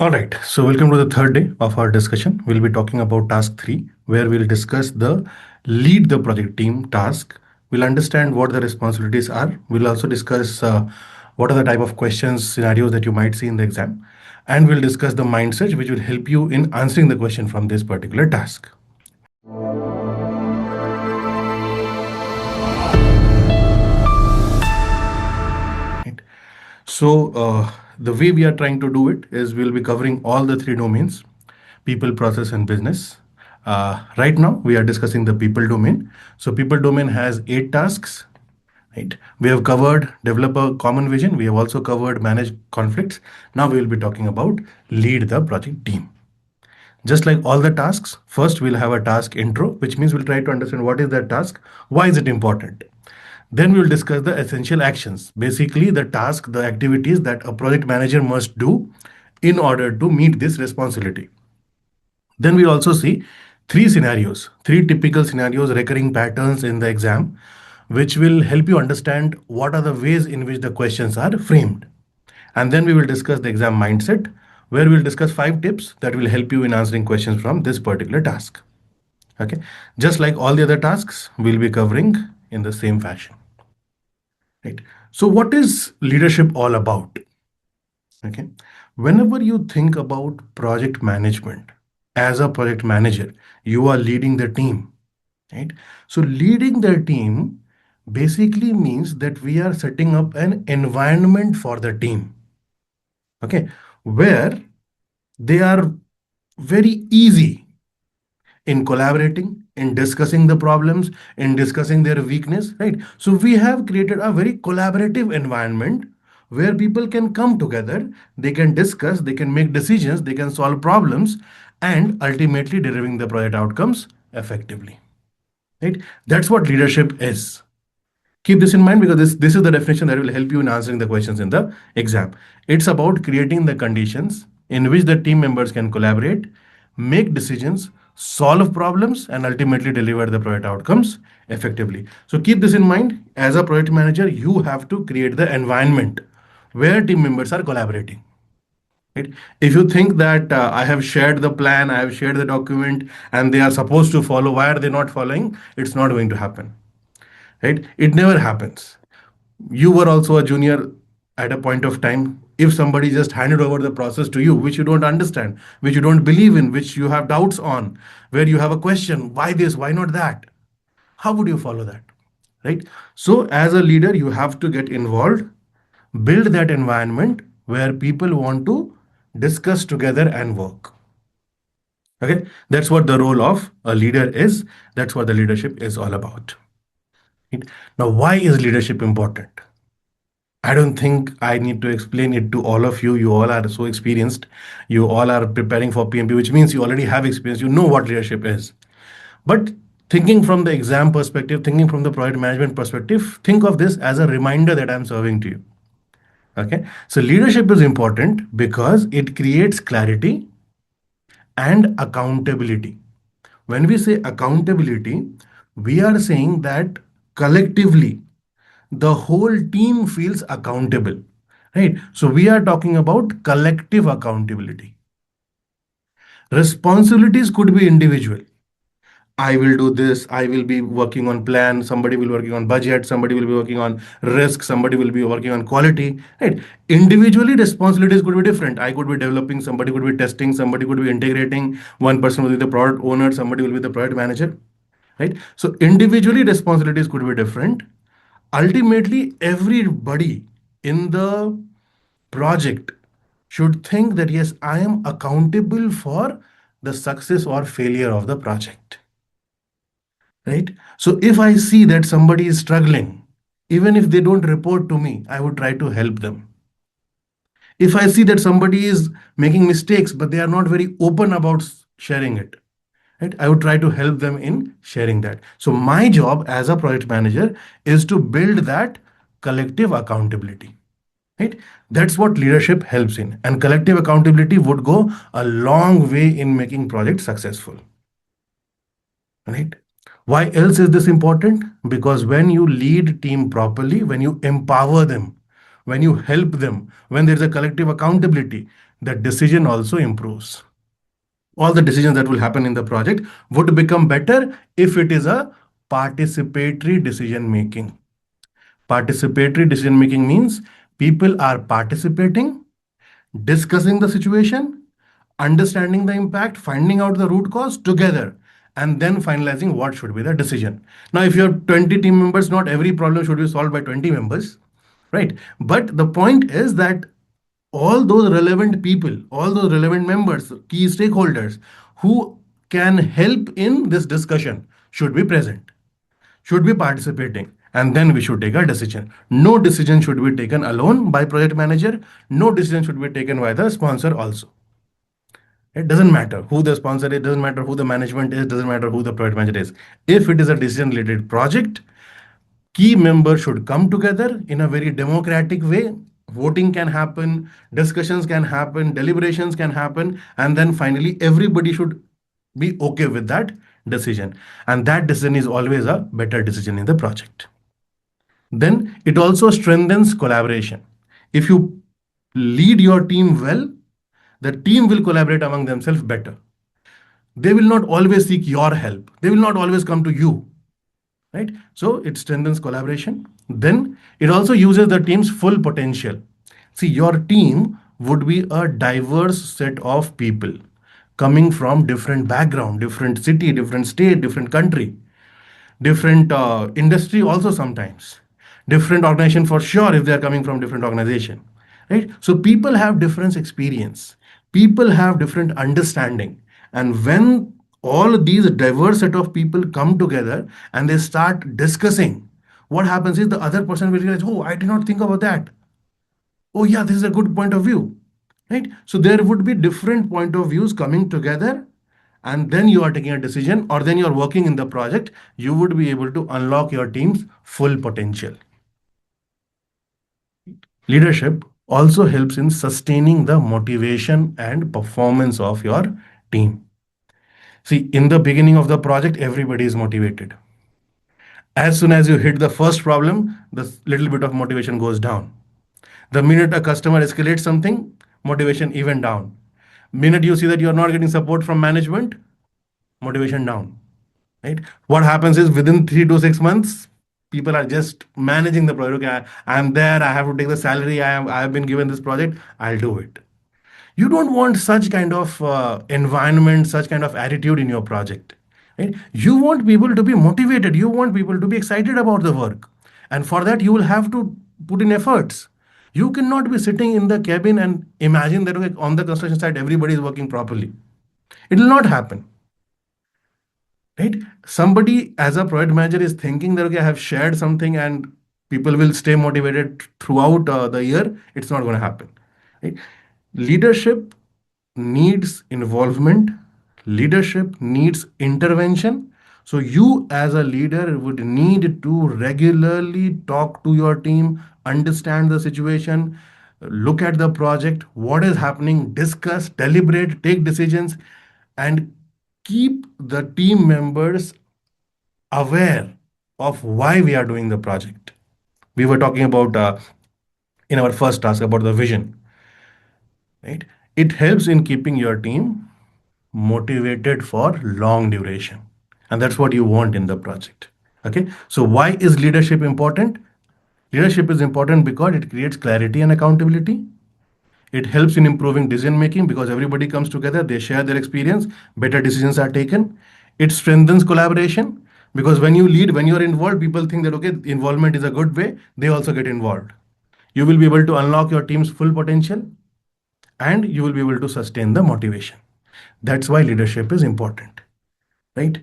All right, so welcome to the third day of our discussion. We'll be talking about task 3, where we'll discuss the lead the project team task. We'll understand what the responsibilities are. We'll also discuss what are the type of questions, scenarios that you might see in the exam. And we'll discuss the mindset which will help you in answering the question from this particular task. Right. So the way we are trying to do it is we'll be covering all the three domains: people, process, and business. Right now, we are discussing the people domain. So people domain has 8 tasks. Right. We have covered develop a common vision. We have also covered manage conflicts. Now we will be talking about lead the project team. Just like all the tasks, first we'll have a task intro, which means we'll try to understand what is that task, why is it important. Then we will discuss the essential actions, basically the task, the activities that a project manager must do in order to meet this responsibility. Then we also see three scenarios, three typical scenarios, recurring patterns in the exam, which will help you understand what are the ways in which the questions are framed. And then we will discuss the exam mindset, where we'll discuss 5 tips that will help you in answering questions from this particular task. Okay, just like all the other tasks, we'll be covering in the same fashion. Right. So what is leadership all about? Okay. Whenever you think about project management, as a project manager, you are leading the team, right? So leading the team basically means that we are setting up an environment for the team, okay, where they are very easy in collaborating, in discussing the problems, in discussing their weakness, right? So we have created a very collaborative environment where people can come together, they can discuss, they can make decisions, they can solve problems, and ultimately delivering the project outcomes effectively, right? That's what leadership is. Keep this in mind because this is the definition that will help you in answering the questions in the exam. It's about creating the conditions in which the team members can collaborate, make decisions, solve problems, and ultimately deliver the project outcomes effectively. So keep this in mind. As a project manager, you have to create the environment where team members are collaborating. Right? If you think that I have shared the plan, I have shared the document, and they are supposed to follow, why are they not following? It's not going to happen. Right? It never happens. You were also a junior at a point of time. If somebody just handed over the process to you, which you don't understand, which you don't believe in, which you have doubts on, where you have a question, why this, why not that? How would you follow that? Right? So, as a leader, you have to get involved, build that environment where people want to discuss together and work. Okay, that's what the role of a leader is. That's what the leadership is all about. Right? Now, why is leadership important? I don't think I need to explain it to all of you. You all are so experienced. You all are preparing for PMP, which means you already have experience. You know what leadership is. But thinking from the exam perspective, thinking from the project management perspective, think of this as a reminder that I'm serving to you. Okay. So leadership is important because it creates clarity and accountability. When we say accountability, we are saying that collectively the whole team feels accountable, right? So we are talking about collective accountability. Responsibilities could be individual. I will do this. I will be working on plan. Somebody will be working on budget. Somebody will be working on risk. Somebody will be working on quality. Right? Individually, responsibilities could be different. I could be developing. Somebody could be testing. Somebody could be integrating. One person will be the product owner. Somebody will be the product manager. Right? So individually, responsibilities could be different. Ultimately, everybody in the project should think that yes, I am accountable for the success or failure of the project. Right? So if I see that somebody is struggling, even if they don't report to me, I would try to help them. If I see that somebody is making mistakes, but they are not very open about sharing it, right? I would try to help them in sharing that. So my job as a project manager is to build that collective accountability. Right? That's what leadership helps in. And collective accountability would go a long way in making projects successful. Right? Why else is this important? Because when you lead team properly, when you empower them, when you help them, when there's a collective accountability, the decision also improves. All the decisions that will happen in the project would become better if it is a participatory decision making. Participatory decision making means people are participating, discussing the situation, understanding the impact, finding out the root cause together, and then finalizing what should be the decision. Now, if you have 20 team members, not every problem should be solved by 20 members, right? But the point is that all those relevant people, all those relevant members, key stakeholders who can help in this discussion should be present, should be participating, and then we should take a decision. No decision should be taken alone by project manager. No decision should be taken by the sponsor also. It doesn't matter who the sponsor is, doesn't matter who the management is, doesn't matter who the project manager is. If it is a decision related project, key members should come together in a very democratic way. Voting can happen, discussions can happen, deliberations can happen, and then finally everybody should be okay with that decision. And that decision is always a better decision in the project. Then it also strengthens collaboration. If you lead your team well, the team will collaborate among themselves better. They will not always seek your help, they will not always come to you, right? So it strengthens collaboration. Then it also uses the team's full potential. See, your team would be a diverse set of people coming from different background, different city, different state, different country, different industry also, sometimes different organization for sure if they are coming from different organization, right? So people have different experience, people have different understanding, and when all of these diverse set of people come together and they start discussing, what happens is the other person will realize, oh, I did not think about that. Oh yeah, this is a good point of view, right? So there would be different point of views coming together, and then you are taking a decision, or then you are working in the project, you would be able to unlock your team's full potential. Leadership also helps in sustaining the motivation and performance of your team. See, in the beginning of the project, everybody is motivated. As soon as you hit the first problem, the little bit of motivation goes down. The minute a customer escalates something, motivation even down. Minute you see that you are not getting support from management, motivation down. Right? What happens is within 3 to 6 months, people are just managing the project. Okay, I am there. I have to take the salary. I have been given this project. I'll do it. You don't want such kind of environment, such kind of attitude in your project. Right? You want people to be motivated. You want people to be excited about the work, and for that you will have to put in efforts. You cannot be sitting in the cabin and imagine that, okay, on the construction site everybody is working properly. It will not happen, right? Somebody as a project manager is thinking that, okay, I have shared something and people will stay motivated throughout the year. It's not going to happen, right? Leadership needs involvement, leadership needs intervention. So you as a leader would need to regularly talk to your team, understand the situation, look at the project, what is happening, discuss, deliberate, take decisions, and keep the team members aware of why we are doing the project. We were talking about in our first task about the vision, right? It helps in keeping your team motivated for long duration, and that's what you want in the project. Okay, so why is leadership important? Leadership is important because it creates clarity and accountability. It helps in improving decision making because everybody comes together, they share their experience, better decisions are taken. It strengthens collaboration because when you lead, when you're involved, people think that, okay, involvement is a good way, they also get involved. You will be able to unlock your team's full potential, and you will be able to sustain the motivation. That's why leadership is important, right?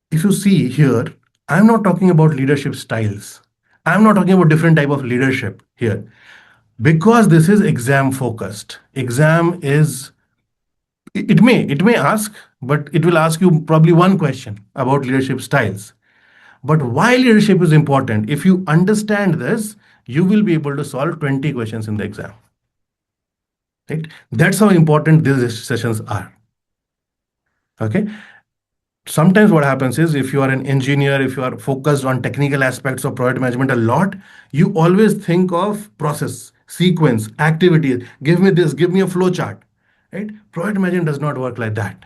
If you see here, I'm not talking about leadership styles. I'm not talking about different type of leadership here because this is exam focused. Exam is, it may ask, but it will ask you probably one question about leadership styles. But why leadership is important, if you understand this, you will be able to solve 20 questions in the exam, right? That's how important these sessions are. Okay, sometimes what happens is if you are an engineer, if you are focused on technical aspects of project management a lot, you always think of process, sequence, activities. Give me this, give me a flow chart. Right? Project management does not work like that.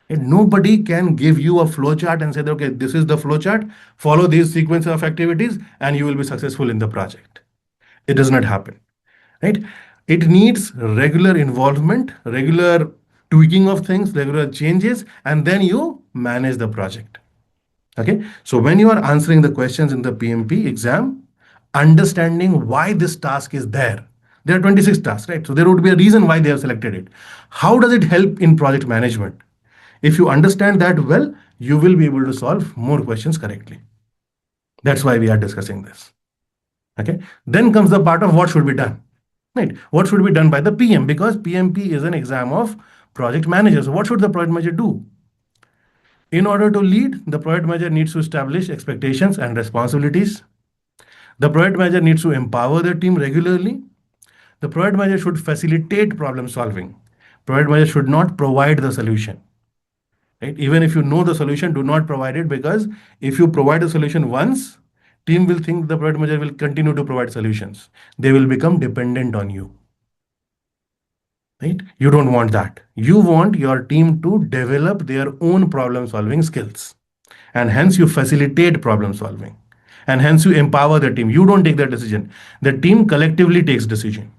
And nobody can give you a flow chart and say, okay, this is the flow chart, follow these sequence of activities, and you will be successful in the project. It does not happen. Right? It needs regular involvement, regular tweaking of things, regular changes, and then you manage the project. Okay, so when you are answering the questions in the PMP exam, understanding why this task is there. There are 26 tasks, right? So there would be a reason why they have selected it. How does it help in project management? If you understand that well, you will be able to solve more questions correctly. That's why we are discussing this. Okay, then comes the part of what should be done. Right? What should be done by the PM? Because PMP is an exam of project manager. So what should the project manager do? In order to lead, the project manager needs to establish expectations and responsibilities. The project manager needs to empower the team regularly. The project manager should facilitate problem solving. Project manager should not provide the solution. Right? Even if you know the solution, do not provide it, because if you provide a solution once, team will think the project manager will continue to provide solutions. They will become dependent on you. Right? You don't want that. You want your team to develop their own problem solving skills. And hence you facilitate problem solving. And hence you empower the team. You don't take the decision. The team collectively takes decision.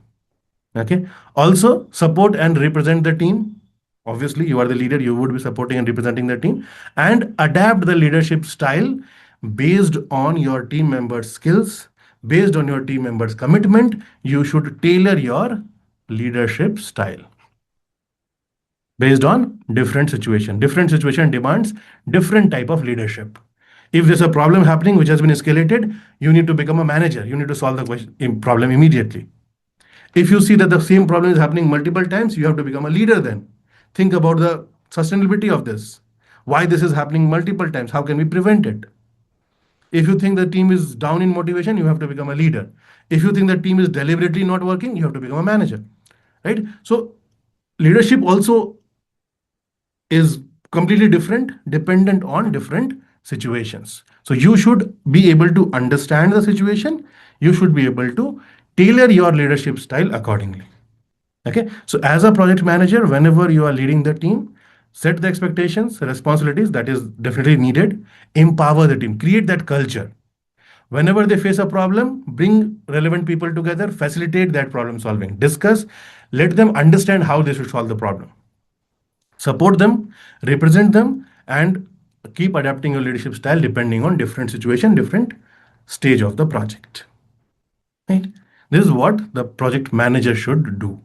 Okay. Also support and represent the team. Obviously, you are the leader. You would be supporting and representing the team, and adapt the leadership style based on your team members' skills, based on your team members' commitment. You should tailor your leadership style based on different situation. Different situation demands different type of leadership. If there's a problem happening which has been escalated, you need to become a manager. You need to solve the problem immediately. If you see that the same problem is happening multiple times, you have to become a leader then. Think about the sustainability of this. Why this is happening multiple times? How can we prevent it? If you think the team is down in motivation, you have to become a leader. If you think the team is deliberately not working, you have to become a manager. Right? So leadership also is completely different, dependent on different situations. So you should be able to understand the situation. You should be able to tailor your leadership style accordingly. Okay. So as a project manager, whenever you are leading the team, set the expectations, responsibilities that is definitely needed. Empower the team, create that culture. Whenever they face a problem, bring relevant people together, facilitate that problem solving, discuss, let them understand how they should solve the problem. Support them, represent them, and keep adapting your leadership style depending on different situation, different stage of the project. Right? This is what the project manager should do.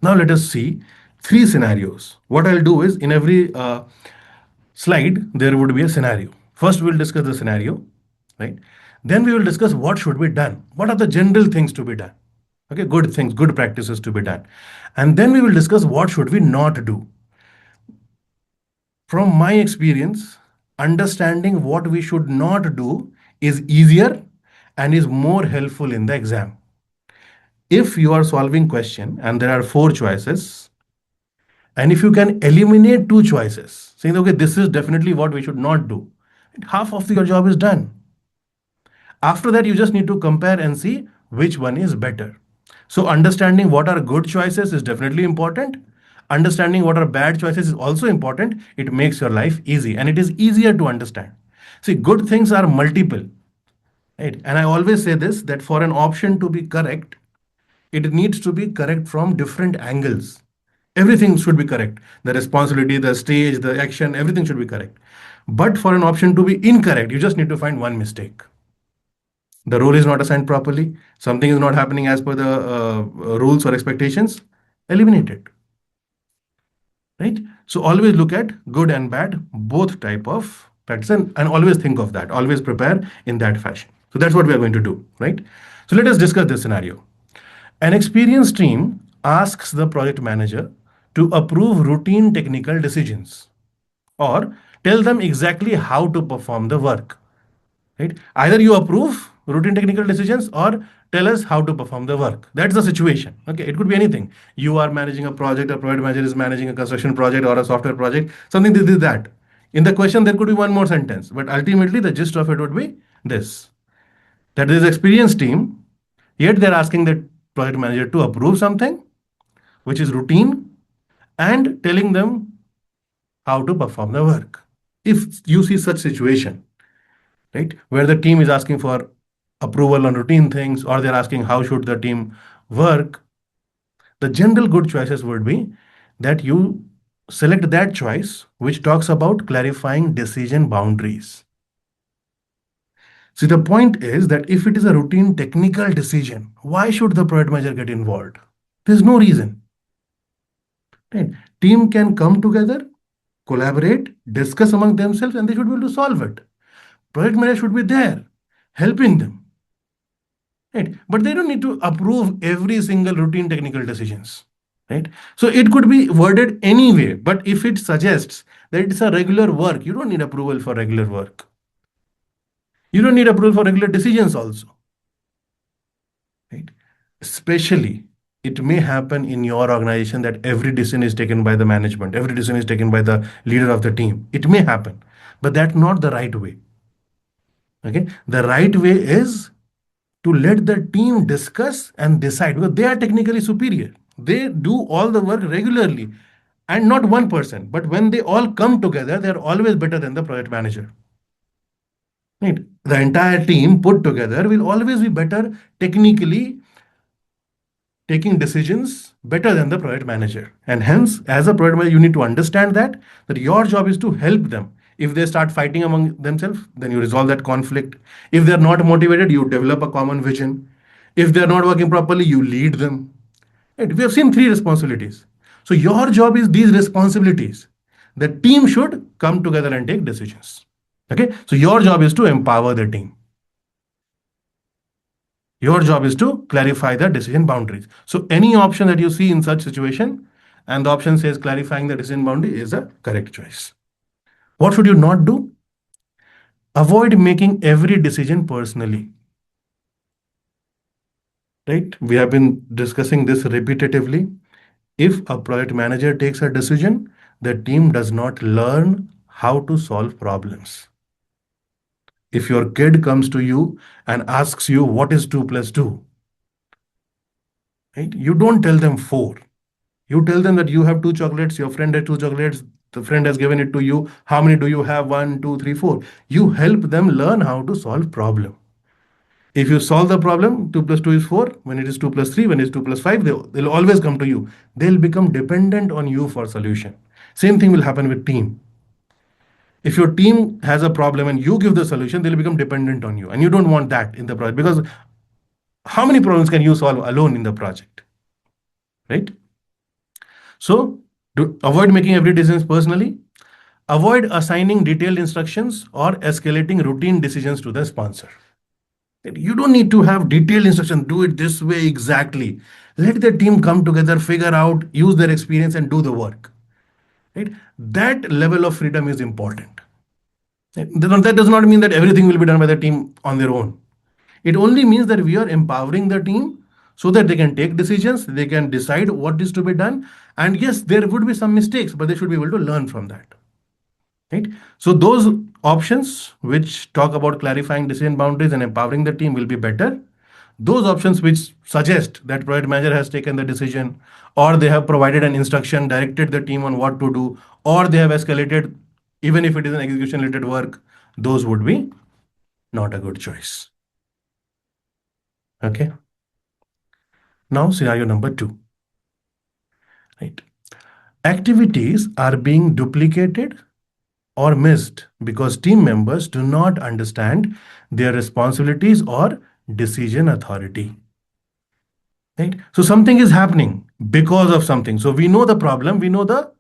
Now let us see three scenarios. What I'll do is in every slide, there would be a scenario. First, we'll discuss the scenario, right? Then we will discuss what should be done. What are the general things to be done? Okay, good things, good practices to be done. And then we will discuss what should we not do. From my experience, understanding what we should not do is easier and is more helpful in the exam. If you are solving question and there are four choices, and if you can eliminate two choices, saying, okay, this is definitely what we should not do, half of your job is done. After that, you just need to compare and see which one is better. So understanding what are good choices is definitely important. Understanding what are bad choices is also important. It makes your life easy and it is easier to understand. See, good things are multiple, right? And I always say this, that for an option to be correct, it needs to be correct from different angles. Everything should be correct. The responsibility, the stage, the action, everything should be correct. But for an option to be incorrect, you just need to find one mistake. The role is not assigned properly. Something is not happening as per the rules or expectations. Eliminate it. Right? So always look at good and bad, both type of practice, and always think of that. Always prepare in that fashion. So that's what we are going to do, right? So let us discuss this scenario. An experienced team asks the project manager to approve routine technical decisions or tell them exactly how to perform the work. Right? Either you approve routine technical decisions or tell us how to perform the work. That's the situation. Okay, it could be anything. You are managing a project, a project manager is managing a construction project or a software project, something this is that. In the question, there could be one more sentence, but ultimately the gist of it would be this: that this experienced team, yet they're asking the project manager to approve something which is routine and telling them how to perform the work. If you see such situation, right, where the team is asking for approval on routine things or they're asking how should the team work, the general good choices would be that you select that choice which talks about clarifying decision boundaries. See, the point is that if it is a routine technical decision, why should the project manager get involved? There's no reason. Right? Team can come together, collaborate, discuss among themselves, and they should be able to solve it. Project manager should be there, helping them. Right? But they don't need to approve every single routine technical decisions. Right? So it could be worded anyway, but if it suggests that it's a regular work, you don't need approval for regular work. You don't need approval for regular decisions also. Right? Especially, it may happen in your organization that every decision is taken by the management, every decision is taken by the leader of the team. It may happen, but that's not the right way. Okay, the right way is to let the team discuss and decide because they are technically superior. They do all the work regularly and not one person. But when they all come together, they are always better than the project manager. Right? The entire team put together will always be better technically taking decisions better than the project manager. And hence, as a project manager, you need to understand that your job is to help them. If they start fighting among themselves, then you resolve that conflict. If they're not motivated, you develop a common vision. If they're not working properly, you lead them. Right? We have seen three responsibilities. So your job is these responsibilities. The team should come together and take decisions. Okay. So your job is to empower the team. Your job is to clarify the decision boundaries. So any option that you see in such situation and the option says clarifying the decision boundary is a correct choice. What should you not do? Avoid making every decision personally. Right? We have been discussing this repetitively. If a project manager takes a decision, the team does not learn how to solve problems. If your kid comes to you and asks you what is 2 plus 2, right? You don't tell them 4. You tell them that you have 2 chocolates, your friend has 2 chocolates, the friend has given it to you. How many do you have? 1, 2, 3, 4. You help them learn how to solve problem. If you solve the problem, 2 plus 2 is 4. When it is 2 plus 3, when it is 2 plus 5, they'll always come to you. They'll become dependent on you for solution. Same thing will happen with team. If your team has a problem and you give the solution, they'll become dependent on you. And you don't want that in the project because how many problems can you solve alone in the project? Right? So avoid making every decision personally. Avoid assigning detailed instructions or escalating routine decisions to the sponsor. You don't need to have detailed instruction. Do it this way exactly. Let the team come together, figure out, use their experience, and do the work. Right? That level of freedom is important. That does not mean that everything will be done by the team on their own. It only means that we are empowering the team so that they can take decisions, they can decide what is to be done. And yes, there would be some mistakes, but they should be able to learn from that. Right? So those options which talk about clarifying decision boundaries and empowering the team will be better. Those options which suggest that project manager has taken the decision or they have provided an instruction, directed the team on what to do, or they have escalated, even if it is an execution related work, those would be not a good choice. Okay. Now scenario number 2. Right. Activities are being duplicated or missed because team members do not understand their responsibilities or decision authority. Right? So something is happening because of something. So we know the problem, we know the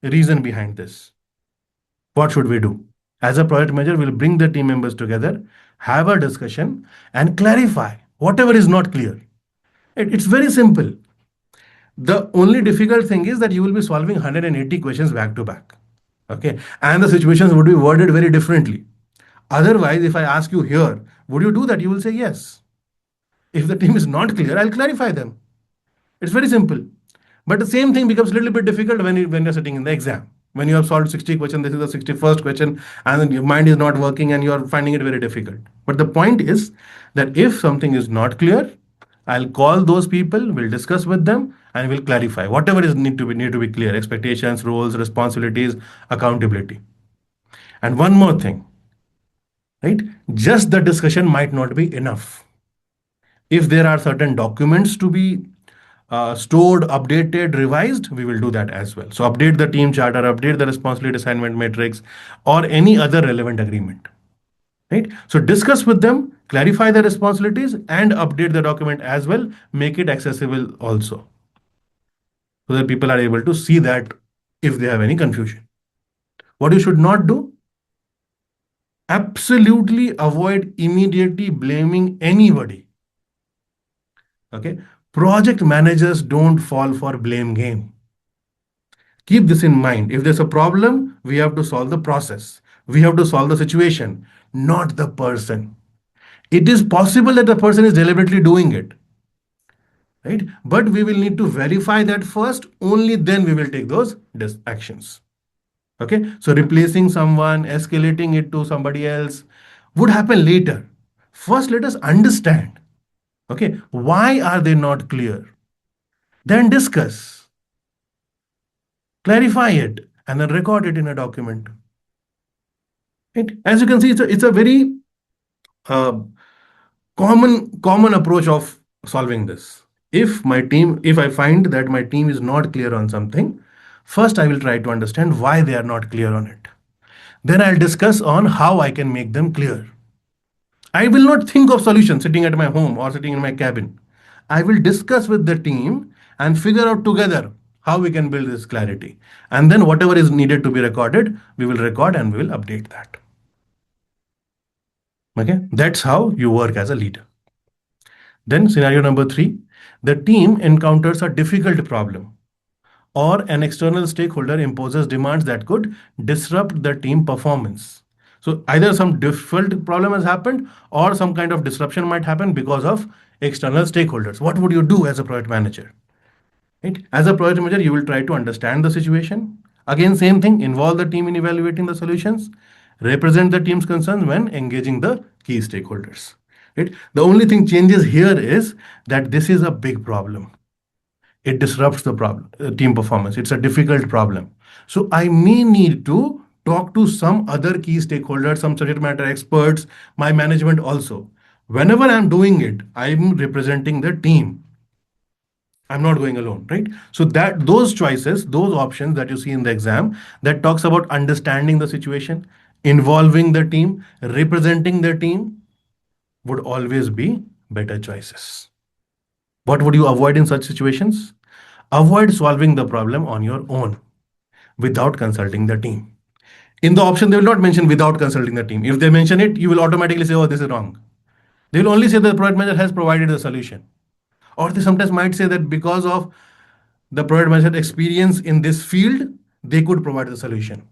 reason behind this. What should we do? As a project manager, we'll bring the team members together, have a discussion, and clarify whatever is not clear. It's very simple. The only difficult thing is that you will be solving 180 questions back to back. Okay. And the situations would be worded very differently. Otherwise, if I ask you here, would you do that? You will say yes. If the team is not clear, I'll clarify them. It's very simple. But the same thing becomes a little bit difficult when you're sitting in the exam. When you have solved 60 questions, this is the 61st question, and then your mind is not working and you're finding it very difficult. But the point is that if something is not clear, I'll call those people, we'll discuss with them, and we'll clarify whatever is need to be clear: expectations, roles, responsibilities, accountability. And one more thing, right? Just the discussion might not be enough. If there are certain documents to be stored, updated, revised, we will do that as well. So update the team charter, update the responsibility assignment matrix, or any other relevant agreement. Right? So discuss with them, clarify the responsibilities, and update the document as well. Make it accessible also, so that people are able to see that if they have any confusion. What you should not do: absolutely avoid immediately blaming anybody. Okay, project managers don't fall for blame game. Keep this in mind. If there's a problem, we have to solve the process. We have to solve the situation, not the person. It is possible that the person is deliberately doing it, right? But we will need to verify that first. Only then we will take those actions. Okay. So replacing someone, escalating it to somebody else would happen later. First, let us understand. Okay. Why are they not clear? Then discuss, clarify it, and then record it in a document. Right? As you can see, it's a very uh, common approach of solving this. If I find that my team is not clear on something, first I will try to understand why they are not clear on it. Then I'll discuss on how I can make them clear. I will not think of solutions sitting at my home or sitting in my cabin. I will discuss with the team and figure out together how we can build this clarity, and then whatever is needed to be recorded, we will record and we will update that. Okay, that's how you work as a leader. Then, scenario number 3: the team encounters a difficult problem, or an external stakeholder imposes demands that could disrupt the team performance. So, either some difficult problem has happened, or some kind of disruption might happen because of external stakeholders. What would you do as a project manager? Right? As a project manager, you will try to understand the situation. Again, same thing, involve the team in evaluating the solutions, represent the team's concerns when engaging the key stakeholders. Right? The only thing changes here is that this is a big problem. It disrupts the team performance. It's a difficult problem. So I may need to talk to some other key stakeholders, some subject matter experts, my management also. Whenever I'm doing it, I'm representing the team. I'm not going alone, right? So that those choices, those options that you see in the exam, that talks about understanding the situation, involving the team, representing the team, would always be better choices. What would you avoid in such situations? Avoid solving the problem on your own without consulting the team. In the option, they will not mention without consulting the team. If they mention it, you will automatically say, oh, this is wrong. They will only say the project manager has provided the solution. Or they sometimes might say that because of the project manager experience in this field, they could provide the solution.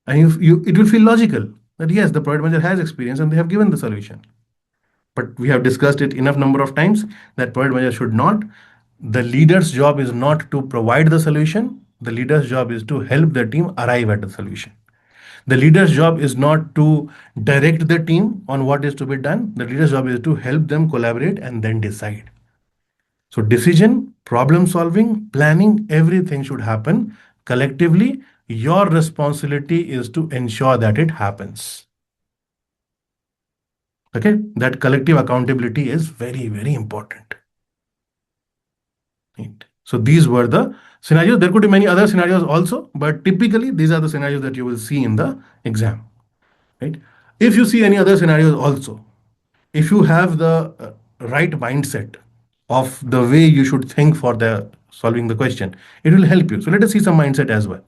And it will feel logical that yes, the project manager has experience and they have given the solution. But we have discussed it enough number of times that project manager should not. The leader's job is not to provide the solution. The leader's job is to help the team arrive at the solution. The leader's job is not to direct the team on what is to be done. The leader's job is to help them collaborate and then decide. So, decision, problem solving, planning, everything should happen collectively. Your responsibility is to ensure that it happens. Okay, that collective accountability is very, very important. Right. So, these were the scenarios. There could be many other scenarios also, but typically, these are the scenarios that you will see in the exam. Right. If you see any other scenarios also, if you have the right mindset of the way you should think for the solving the question, it will help you. So let us see some mindset as well.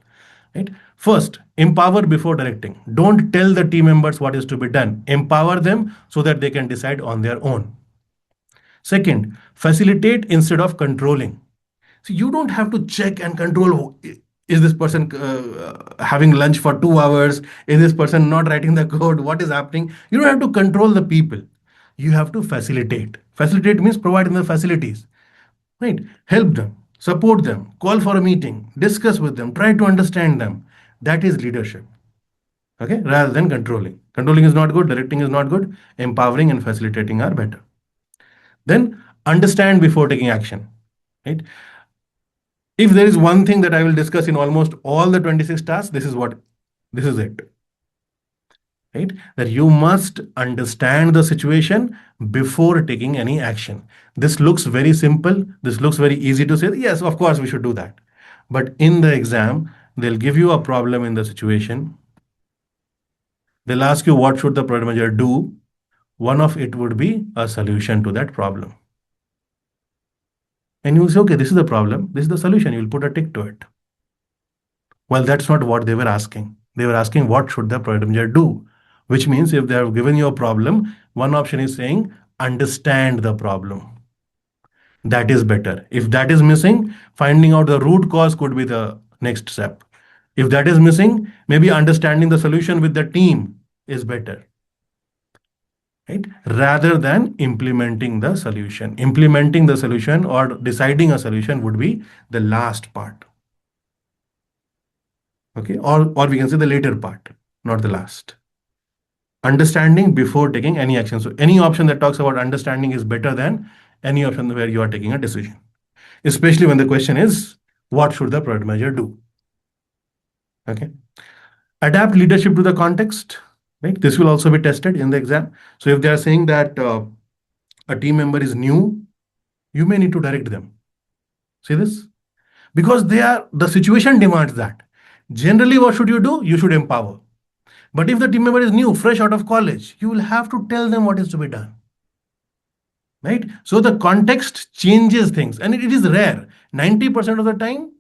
Right? First, empower before directing. Don't tell the team members what is to be done. Empower them so that they can decide on their own. Second, facilitate instead of controlling. So you don't have to check and control. Is this person having lunch for 2 hours? Is this person not writing the code? What is happening? You don't have to control the people. You have to facilitate. Facilitate means provide them the facilities, right? Help them, support them, call for a meeting, discuss with them, try to understand them. That is leadership. Okay, rather than controlling. Controlling is not good, directing is not good. Empowering and facilitating are better. Then Understand before taking action. Right? If there is one thing that I will discuss in almost all the 26 tasks, this is it. Right? That you must understand the situation before taking any action. This looks very simple. This looks very easy to say. Yes, of course, we should do that. But in the exam, they'll give you a problem in the situation. They'll ask you what should the project manager do. One of it would be a solution to that problem. And you will say, okay, this is the problem. This is the solution. You will put a tick to it. Well, that's not what they were asking. They were asking what should the project manager do, which means if they have given you a problem, one option is saying understand the problem. That is better. If that is missing, finding out the root cause could be the next step. If that is missing, maybe understanding the solution with the team is better, right? Rather than implementing the solution or deciding a solution would be the last part. Okay, or we can say the later part, not the last. Understanding before taking any action. So any option that talks about understanding is better than any option where you are taking a decision, especially when the question is what should the product manager do. Okay, adapt leadership to the context, right? This will also be tested in the exam. So if they are saying that a team member is new, you may need to direct them. See this? Because the situation demands that. Generally, what should you do? You should empower. But if the team member is new, fresh out of college, you will have to tell them what is to be done. Right? So the context changes things, and it is rare. 90% of the time,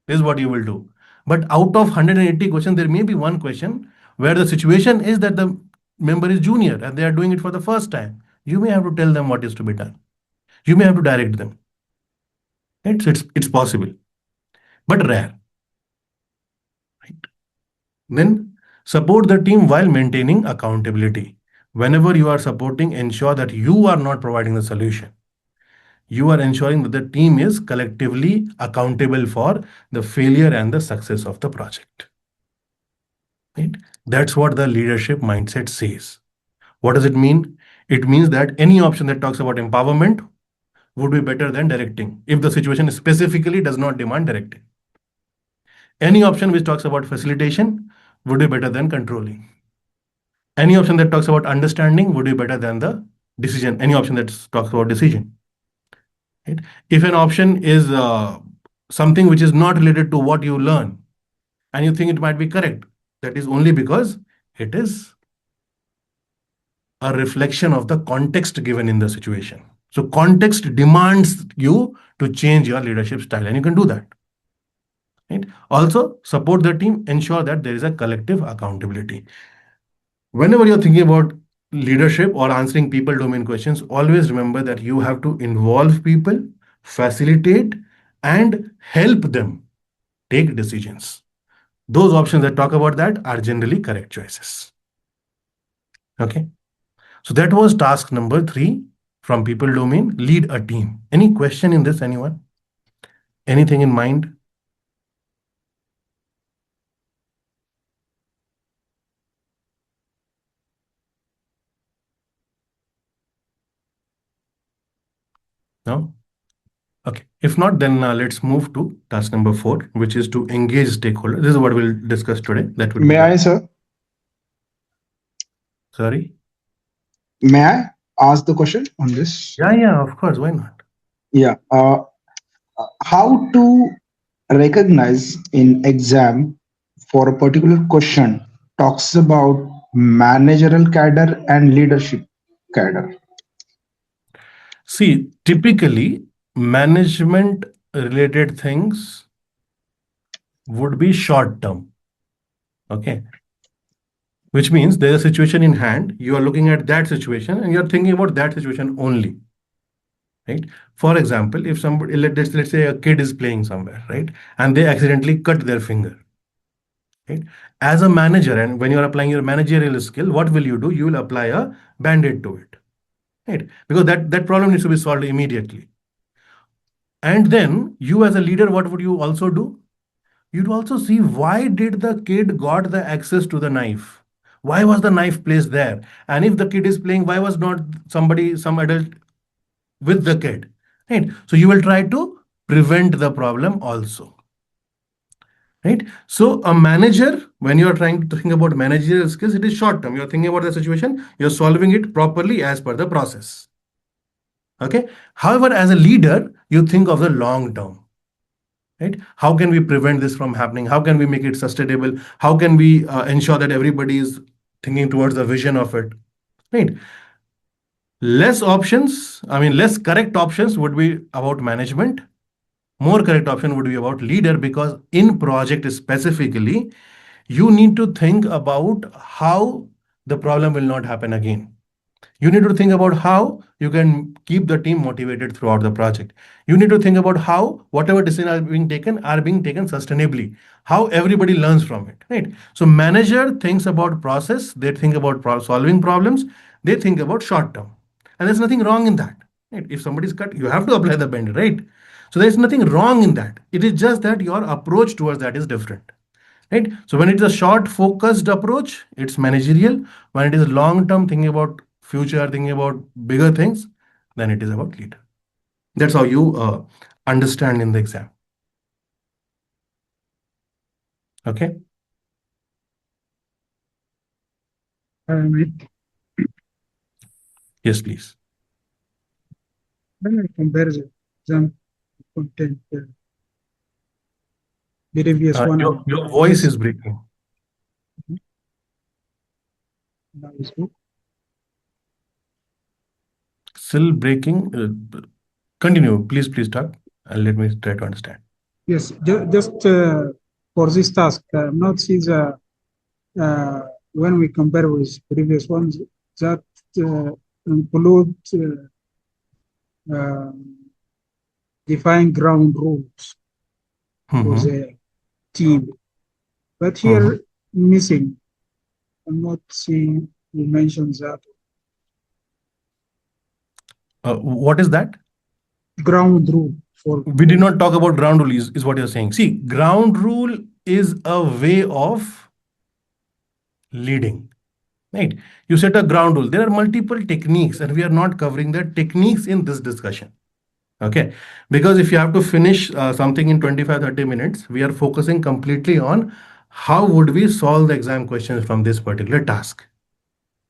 this is what you will do. But out of 180 questions, there may be one question where the situation is that the member is junior and they are doing it for the first time. You may have to tell them what is to be done. You may have to direct them. It's possible, but rare. Right? Then support the team while maintaining accountability. Whenever you are supporting, ensure that you are not providing the solution. You are ensuring that the team is collectively accountable for the failure and the success of the project. Right? That's what the leadership mindset says. What does it mean? It means that any option that talks about empowerment would be better than directing if the situation specifically does not demand directing. Any option which talks about facilitation would be better than controlling. Any option that talks about understanding would be better than the decision. Any option that talks about decision. Right? If an option is something which is not related to what you learn and you think it might be correct, that is only because it is a reflection of the context given in the situation. So context demands you to change your leadership style, and you can do that. Right? Also, support the team, ensure that there is a collective accountability. Whenever you're thinking about leadership or answering people domain questions, always remember that you have to involve people, facilitate, and help them take decisions. Those options that talk about that are generally correct choices. Okay. So that was task number 3 from people domain, lead a team. Any question in this, anyone? Anything in mind? No? Okay. If not, then let's move to task number 4, which is to engage stakeholders. This is what we'll discuss today. That would be May I, sir? Sorry? May I ask the question on this? Yeah, of course. Why not? Yeah. How to recognize in exam for a particular question talks about managerial cadre and leadership cadre. See, typically, management related things would be short term. Okay. Which means there's a situation in hand, you are looking at that situation and you're thinking about that situation only. Right? For example, if somebody, let's say a kid is playing somewhere, right? And they accidentally cut their finger. Right? As a manager, and when you're applying your managerial skill, what will you do? You will apply a band-aid to it. Right? Because that problem needs to be solved immediately. And then you as a leader, what would you also do? You'd also see why did the kid got the access to the knife? Why was the knife placed there? And if the kid is playing, why was not some adult with the kid? right? So you will try to prevent the problem also, right? So a manager, when you are trying to think about managerial skills, it is short term. You're thinking about the situation, you're solving it properly as per the process. Okay. However, as a leader, you think of the long term, right? How can we prevent this from happening? How can we make it sustainable? How can we ensure that everybody is thinking towards the vision of it, right? Less options, I mean, less correct options would be about management. More correct option would be about leader, because in project specifically, you need to think about how the problem will not happen again. You need to think about how you can keep the team motivated throughout the project. You need to think about how whatever decisions are being taken sustainably, how everybody learns from it, right? So manager thinks about process, they think about solving problems, they think about short term. And there's nothing wrong in that. Right? If somebody's cut, you have to apply the bend, right? So there's nothing wrong in that. It is just that your approach towards that is different. Right? So when it is a short focused approach, it's managerial. When it is long term, thinking about future, thinking about bigger things, then it is about leader. That's how you understand in the exam. Okay. Um, Yes, please. when I compare the exam content, the previous one and Your voice this is breaking. now is good. Still breaking. Continue. Please talk. And let me try to understand. Yes, just for this task, not see the when we compare with previous ones that include uh, define ground rules for Mm-hmm. the team. But Mm-hmm. here missing, I'm not seeing you mention that What is that? ground rule for We did not talk about ground rule, is what you're saying. See, ground rule is a way of leading. Right? You set a ground rule. There are multiple techniques, and we are not covering the techniques in this discussion. Okay. Because if you have to finish something in 25-30 minutes, we are focusing completely on how would we solve the exam questions from this particular task.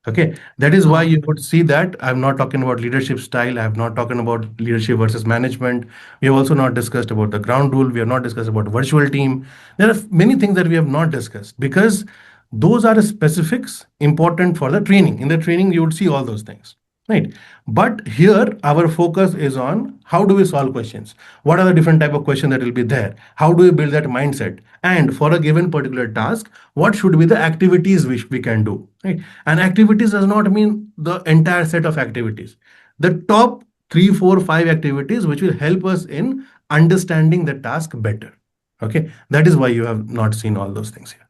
Okay, that is why you would see that I'm not talking about leadership style. I have not talking about leadership versus management. We have also not discussed about the ground rule. We have not discussed about virtual team. There are many things that we have not discussed because those are specifics important for the training. In the training, you would see all those things, right? But here, our focus is on how do we solve questions? What are the different type of questions that will be there? How do we build that mindset? And for a given particular task, what should be the activities which we can do, right? And activities does not mean the entire set of activities. The top three, four, five activities which will help us in understanding the task better. Okay, that is why you have not seen all those things here.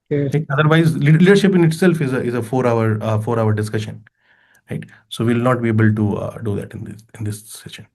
Right? Otherwise, leadership in itself is a 4 hour discussion, right? So we'll not be able to do that in this session.